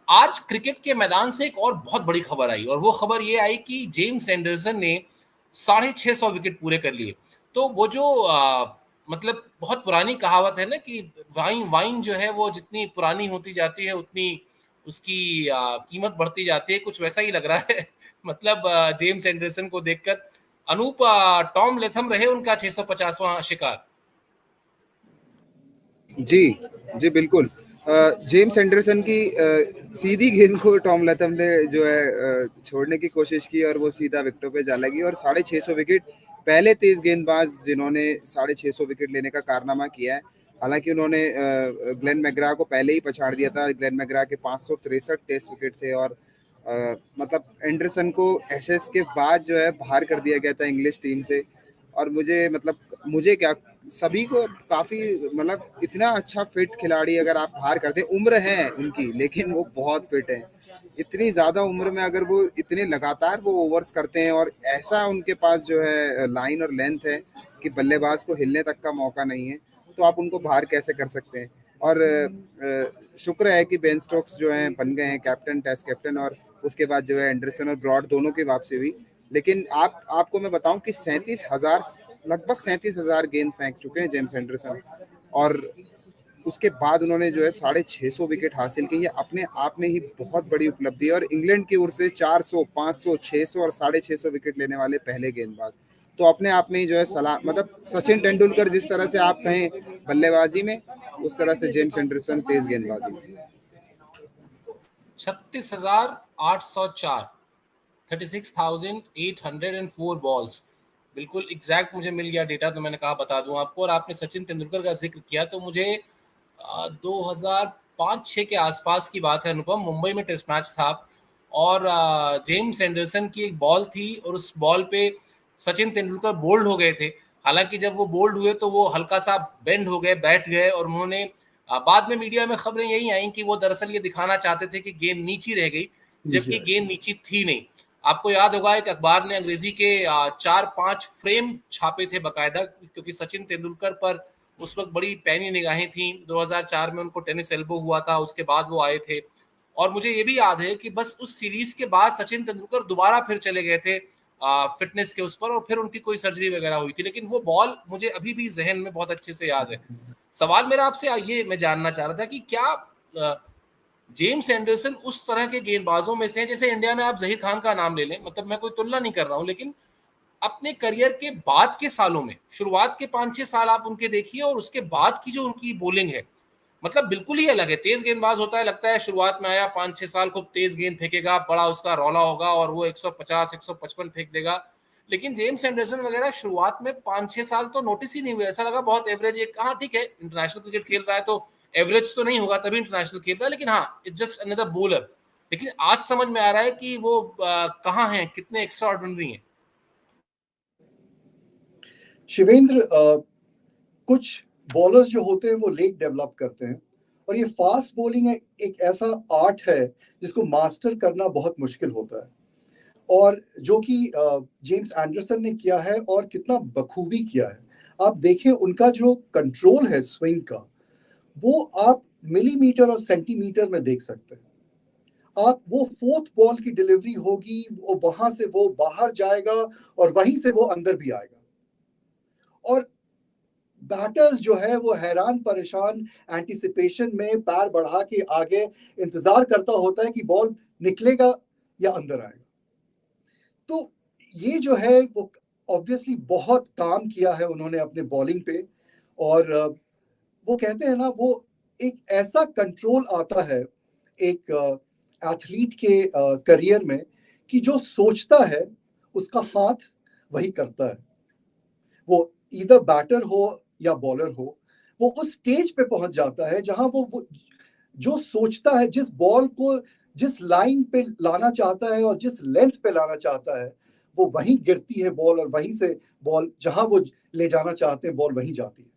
आज क्रिकेट के मैदान से एक और बहुत बड़ी खबर आई और वो खबर ये आई कि जेम्स एंडरसन ने 650 विकेट पूरे कर लिए। तो वो जो मतलब बहुत पुरानी कहावत है ना कि वाइन वाइन जो है वो जितनी पुरानी होती जाती है उतनी उसकी कीमत बढ़ती जाती है, कुछ वैसा ही लग रहा है। मतलब जेम्स एंडरसन को देखकर अनूप टॉम लेथम रहे उनका 650वां शिकार। जी जी बिल्कुल। जेम्स एंडरसन की सीधी गेंद को टॉम लैथम ने जो है छोड़ने की कोशिश की और वो सीधा विकेटों पे जा लगी और 650 विकेट पहले तेज गेंदबाज जिन्होंने 650 विकेट लेने का कारनामा किया है। हालांकि उन्होंने ग्लेन मैग्रा को पहले ही पछाड़ दिया था। ग्लेन मैग्रा के 563 टेस्ट विकेट थे और मतलब एंडरसन को एशेज के बाद जो है बाहर कर दिया गया था इंग्लिश टीम से। और मुझे क्या सभी को काफी मतलब इतना अच्छा फिट खिलाड़ी अगर आप बाहर करते, उम्र है उनकी लेकिन वो बहुत फिट है। इतनी ज्यादा उम्र में अगर वो इतने लगातार वो ओवर्स करते हैं और ऐसा उनके पास जो है लाइन और लेंथ है कि बल्लेबाज को हिलने तक का मौका नहीं है, तो आप उनको बाहर कैसे कर सकते हैं। और शुक्र है कि बेन स्टोक्स जो है बन गए हैं कैप्टन, टेस्ट कैप्टन, और उसके बाद जो है एंडरसन और ब्रॉड दोनों की वापसी हुई। लेकिन आपको मैं बताऊं कि 37,000 लगभग 37,000 गेंद फेंक चुके हैं जेम्स एंडरसन, और उसके बाद उन्होंने जो है 650 विकेट हासिल की। ये अपने आप में ही बहुत बड़ी उपलब्धि है और इंग्लैंड की ओर से 400, 500, 600 और 650 विकेट लेने वाले पहले गेंदबाज। तो अपने आप में ही जो है सलाह, मतलब सचिन तेंदुलकर जिस तरह से आप कहें बल्लेबाजी में, उस तरह से जेम्स एंडरसन तेज गेंदबाजी में। 36,804, 36,804 बॉल्स, बिल्कुल एग्जैक्ट मुझे मिल गया डेटा, तो मैंने कहा बता दूं आपको। और आपने सचिन तेंदुलकर का जिक्र किया तो मुझे 2005-6 के आसपास की बात है अनुपम, मुंबई में टेस्ट मैच था और जेम्स एंडरसन की एक बॉल थी और उस बॉल पे सचिन तेंदुलकर बोल्ड हो गए थे। हालांकि जब वो बोल्ड हुए तो वो हल्का सा बेंड हो गए, बैठ गए, और उन्होंने बाद में मीडिया में खबरें यही आई कि वो दरअसल ये दिखाना चाहते थे कि गेंद नीची रह गई, जबकि गेंद नीची थी नहीं। आपको याद होगा एक अखबार ने अंग्रेजी के 4-5 फ्रेम छापे थे बकायदा, क्योंकि सचिन तेंदुलकर पर उस वक्त बड़ी पैनी निगाहें थी। 2004 में उनको टेनिस एल्बो हुआ था, उसके बाद वो आए थे। और मुझे ये भी याद है कि बस उस सीरीज के बाद सचिन तेंदुलकर दोबारा फिर चले गए थे फिटनेस के उस पर, और फिर उनकी कोई सर्जरी वगैरह हुई थी। लेकिन वो बॉल मुझे अभी भी जहन में बहुत अच्छे से याद है। सवाल मेरा आपसे ये मैं जानना चाह रहा था कि क्या जेम्स एंडरसन उस तरह के गेंदबाजों में से हैं, जैसे इंडिया में आप जहीर खान का नाम ले लें, मतलब मैं कोई तुलना नहीं कर रहा हूं, लेकिन अपने करियर के बाद के सालों में, शुरुआत के 5-6 साल आप उनके देखिए और उसके बाद की जो उनकी बॉलिंग है, मतलब बिल्कुल ही अलग है। तेज गेंदबाज होता है, लगता है शुरुआत में आया 5-6 साल खूब तेज गेंद फेंकेगा, बड़ा उसका रौला होगा और वो 150 155 फेंक देगा। लेकिन जेम्स एंडरसन वगैरह शुरुआत में 5-6 साल तो नोटिस ही नहीं हुए, ऐसा लगा बहुत एवरेज एक, हाँ ठीक है इंटरनेशनल क्रिकेट खेल रहा है तो एवरेज तो नहीं होगा तभी इंटरनेशनल खेल रहा है, लेकिन हाँ इट्स जस्ट अनदर बॉलर। लेकिन आज समझ में आ रहा है कि वो कहाँ हैं, कितने एक्स्ट्रा ऑर्डिनरी हैं। शिवेंद्र, कुछ बॉलर्स जो होते हैं वो लेग डेवलप करते हैं, और ये फास्ट बॉलिंग एक ऐसा आर्ट है जिसको मास्टर करना बहुत मुश्किल होता है, और जो कि जेम्स एंडरसन ने किया है और कितना बखूबी किया है। आप देखें उनका जो कंट्रोल है स्विंग का, वो आप मिलीमीटर और सेंटीमीटर में देख सकते हैं। आप वो फोर्थ बॉल की डिलीवरी होगी, वो वहां से वो बाहर जाएगा और वहीं से वो अंदर भी आएगा, और बैटर्स जो है वो हैरान परेशान एंटिसिपेशन में पैर बढ़ा के आगे इंतजार करता होता है कि बॉल निकलेगा या अंदर आएगा। तो ये जो है वो ऑब्वियसली बहुत काम किया है उन्होंने अपने बॉलिंग पे, और वो कहते हैं ना, वो एक ऐसा कंट्रोल आता है एक एथलीट के करियर में कि जो सोचता है उसका हाथ वही करता है। वो ईदर बैटर हो या बॉलर हो, वो उस स्टेज पे पहुंच जाता है जहां वो जो सोचता है, जिस बॉल को जिस लाइन पे लाना चाहता है और जिस लेंथ पे लाना चाहता है, वो वहीं गिरती है बॉल, और वहीं से बॉल जहां वो ले जाना चाहते हैं बॉल वहीं जाती है।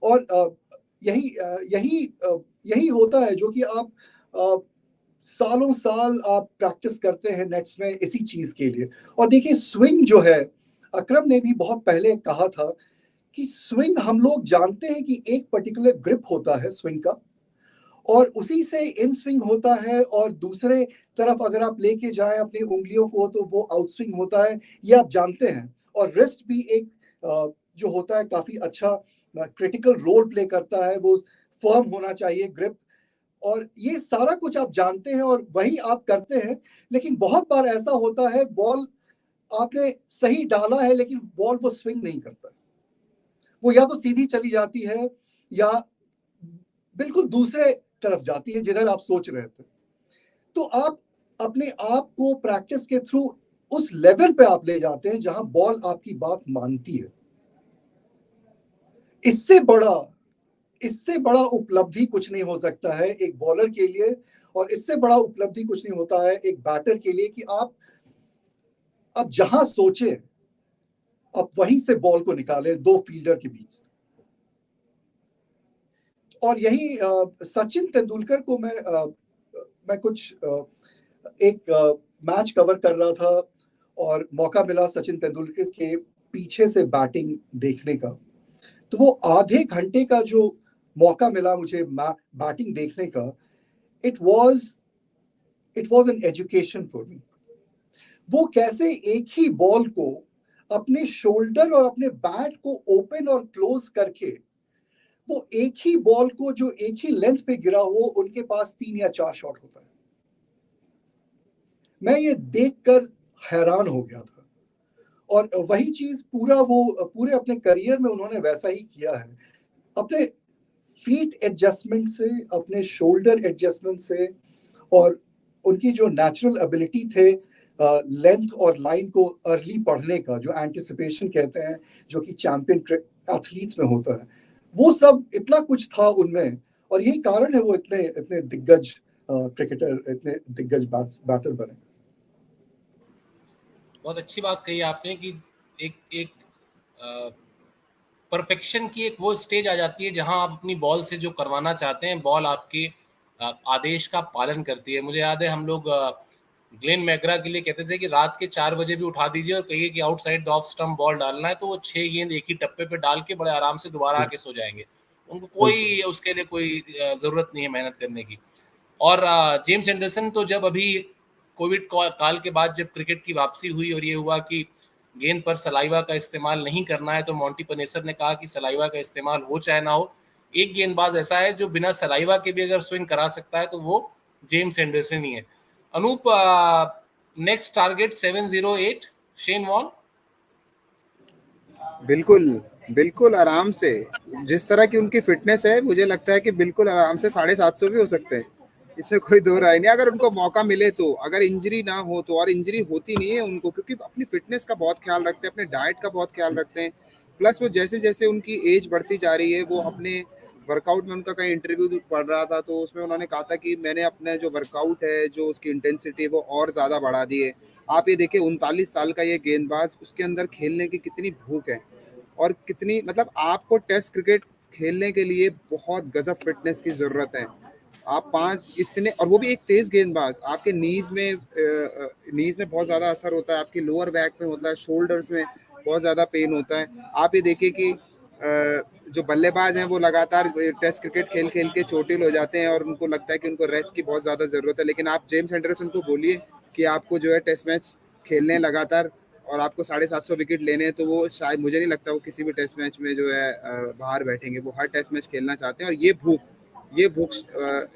और यही यही यही होता है जो कि आप सालों साल आप प्रैक्टिस करते हैं नेट्स में इसी चीज के लिए। और देखिए स्विंग जो है, अकरम ने भी बहुत पहले कहा था कि स्विंग हम लोग जानते हैं कि एक पर्टिकुलर ग्रिप होता है स्विंग का, और उसी से इन स्विंग होता है, और दूसरे तरफ अगर आप लेके जाएं अपनी उंगलियों को तो वो आउट स्विंग होता है, ये आप जानते हैं। और रिस्ट भी एक जो होता है काफी अच्छा क्रिटिकल रोल प्ले करता है, वो फर्म होना चाहिए ग्रिप, और ये सारा कुछ आप जानते हैं और वही आप करते हैं। लेकिन बहुत बार ऐसा होता है बॉल आपने सही डाला है लेकिन बॉल वो स्विंग नहीं करता, वो या तो सीधी चली जाती है या बिल्कुल दूसरे तरफ जाती है जिधर आप सोच रहे थे। तो आप अपने आप को प्रैक्टिस के थ्रू उस लेवल पे आप ले जाते हैं जहां बॉल आपकी बात मानती है। इससे बड़ा उपलब्धि कुछ नहीं हो सकता है एक बॉलर के लिए, और इससे बड़ा उपलब्धि कुछ नहीं होता है एक बैटर के लिए कि आप जहां सोचे आप वहीं से बॉल को निकालें दो फील्डर के बीच। और यही सचिन तेंदुलकर को मैं कुछ एक मैच कवर कर रहा था और मौका मिला सचिन तेंदुलकर के पीछे से बैटिंग देखने का। तो वो आधे घंटे का जो मौका मिला मुझे बैटिंग देखने का, it was an education for me. वो कैसे एक ही बॉल को अपने शोल्डर और अपने बैट को ओपन और क्लोज करके, वो एक ही बॉल को जो एक ही लेंथ पे गिरा हो उनके पास 3 या 4 शॉट होता है। मैं ये देखकर हैरान हो गया था, और वही चीज पूरे अपने करियर में उन्होंने वैसा ही किया है। अपने फीट एडजस्टमेंट से, अपने शोल्डर एडजस्टमेंट से, और उनकी जो नेचुरल एबिलिटी थे लेंथ और लाइन को अर्ली पढ़ने का, जो एंटिसिपेशन कहते हैं, जो कि चैंपियन एथलीट्स में होता है, वो सब इतना कुछ था उनमें, और यही कारण है वो इतने दिग्गज क्रिकेटर, इतने दिग्गज बैटर बने। बहुत अच्छी बात कही आपने कि एक एक परफेक्शन की एक वो स्टेज आ जाती है जहां आप अपनी बॉल से जो करवाना चाहते हैं, बॉल आपके आदेश का पालन करती है। मुझे याद है हम लोग ग्लेन मैकग्रा के लिए कहते थे कि रात के 4 बजे भी उठा दीजिए और कहिए कि outside the off stump ball डालना है, तो वो 6 गेंद एक ही टप्पे पे डाल के बड़े आराम से दोबारा आके सो जाएंगे। उनको कोई उसके लिए कोई जरूरत नहीं है मेहनत करने की। और जेम्स एंडरसन तो जब अभी कोविड काल के बाद जब क्रिकेट की वापसी हुई और ये हुआ कि गेंद पर सलाइवा का इस्तेमाल नहीं करना है, तो मॉन्टी पनेसर ने कहा कि सलाइवा का इस्तेमाल हो चाहे ना हो, एक गेंदबाज ऐसा है जो बिना सलाइवा के भी अगर स्विंग करा सकता है तो वो जेम्स एंडरसन ही है। Anoop, next target 708 Shane Warne. बिल्कुल बिल्कुल आराम से, जिस तरह की उनकी फिटनेस है मुझे लगता है कि बिल्कुल आराम से 750 भी हो सकते हैं, इसमें कोई दो राय नहीं, अगर उनको मौका मिले तो, अगर इंजरी ना हो तो। और इंजरी होती नहीं है उनको, क्योंकि अपनी फिटनेस का बहुत ख्याल रखते हैं, अपने डाइट का बहुत ख्याल रखते हैं। प्लस वो जैसे जैसे उनकी एज बढ़ती जा रही है, वो अपने वर्कआउट में, उनका कहीं इंटरव्यू पढ़ रहा था तो उसमें उन्होंने कहा था कि मैंने अपने जो वर्कआउट है, जो उसकी इंटेंसिटी है, वो और ज़्यादा बढ़ा दी है। आप ये देखिए 39 साल का ये गेंदबाज, उसके अंदर खेलने की कितनी भूख है, और कितनी, मतलब आपको टेस्ट क्रिकेट खेलने के लिए बहुत गजब फिटनेस की ज़रूरत है। आप 5 इतने, और वो भी एक तेज़ गेंदबाज, आपके नीज़ में बहुत ज़्यादा असर होता है, आपके लोअर बैक में होता है, शोल्डर्स में बहुत ज़्यादा पेन होता है। आप ये देखिए कि जो बल्लेबाज हैं वो लगातार टेस्ट क्रिकेट खेल खेल के चोटिल हो जाते हैं और उनको लगता है कि उनको रेस्ट की बहुत ज़्यादा ज़रूरत है। लेकिन आप जेम्स एंडरसन को बोलिए कि आपको जो है टेस्ट मैच खेलने लगातार और आपको 750 विकेट लेने हैं, तो वो शायद, मुझे नहीं लगता वो किसी भी टेस्ट मैच में जो है बाहर बैठेंगे। वो हर टेस्ट मैच खेलना चाहते हैं, और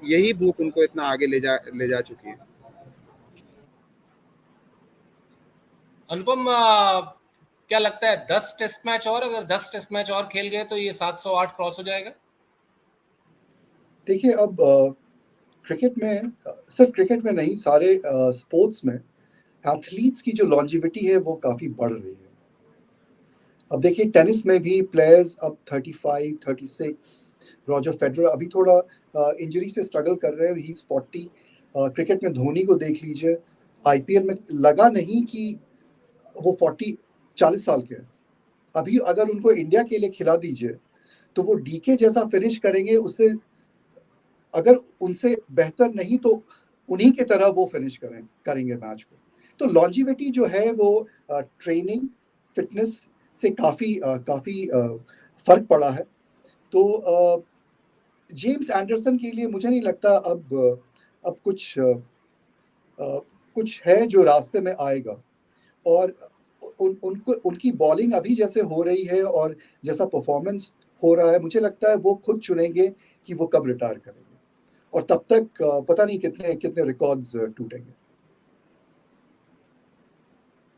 यही भूख उनको इतना आगे ले जा चुकी है। अनुपम, क्या लगता है 10 टेस्ट मैच और, अगर 10 टेस्ट मैच और खेल गए तो ये 708 क्रॉस हो जाएगा? देखिए, अब क्रिकेट में, सिर्फ क्रिकेट में नहीं, सारे स्पोर्ट्स में एथलीट्स की जो लॉन्जिविटी है वो काफ़ी बढ़ रही है। अब देखिए टेनिस में भी प्लेयर्स अब 35, 36, रॉजर फेडरर अभी थोड़ा इंजरी से स्ट्रगल कर रहे हैं, ही इज 40। क्रिकेट में धोनी को देख लीजिए, आईपीएल में लगा नहीं कि वो 40 साल के हैं। अभी अगर उनको इंडिया के लिए खिला दीजिए तो वो डीके जैसा फिनिश करेंगे, उससे अगर उनसे बेहतर नहीं तो उन्हीं की तरह वो फिनिश करेंगे मैच को। तो लॉन्जिविटी जो है वो ट्रेनिंग, फिटनेस से काफ़ी फर्क पड़ा है। तो जेम्स एंडरसन के लिए मुझे नहीं लगता अब कुछ है जो रास्ते में आएगा। और उनको उनकी बॉलिंग अभी जैसे हो रही है और जैसा परफॉर्मेंस हो रहा है, मुझे लगता है वो खुद चुनेंगे कि वो कब रिटायर करेंगे, और तब तक पता नहीं कितने कितने रिकॉर्ड्स टूटेंगे।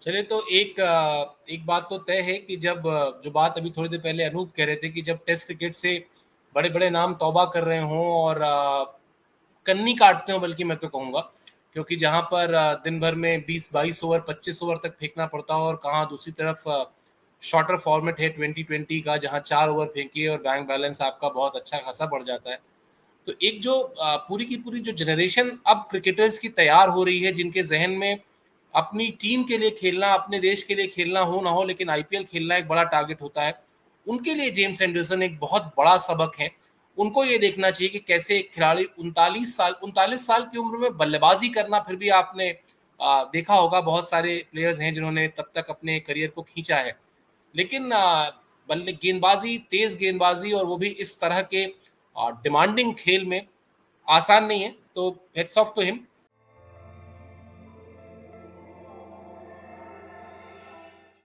चलिए, तो एक बात तो तय है कि जब जो बात अभी थोड़ी देर पहले अनूप कह रहे थे कि जब टेस्ट क्रिकेट से बड़े बड़े नाम तौबा कर रहे हों और कन्नी काटते हो, बल्कि मैं तो कहूँगा, क्योंकि जहाँ पर दिन भर में 20-22 ओवर 25 ओवर तक फेंकना पड़ता हो, और कहाँ दूसरी तरफ शॉर्टर फॉर्मेट है 2020 का, जहाँ 4 ओवर फेंकिए और बैंक बैलेंस आपका बहुत अच्छा खासा बढ़ जाता है। तो एक जो पूरी की पूरी जो जनरेशन अब क्रिकेटर्स की तैयार हो रही है, जिनके जहन में अपनी टीम के लिए खेलना, अपने देश के लिए खेलना हो ना हो, लेकिन आईपीएल खेलना एक बड़ा टारगेट होता है, उनके लिए जेम्स एंडरसन एक बहुत बड़ा सबक है। उनको ये देखना चाहिए कि कैसे एक खिलाड़ी 39 साल की उम्र में बल्लेबाजी करना, फिर भी आपने देखा होगा बहुत सारे प्लेयर्स हैं जिन्होंने तब तक अपने करियर को खींचा है, लेकिन बल्ले गेंदबाजी, तेज गेंदबाजी, और वो भी इस तरह के डिमांडिंग खेल में आसान नहीं है। तो हेड्स ऑफ टू हिम।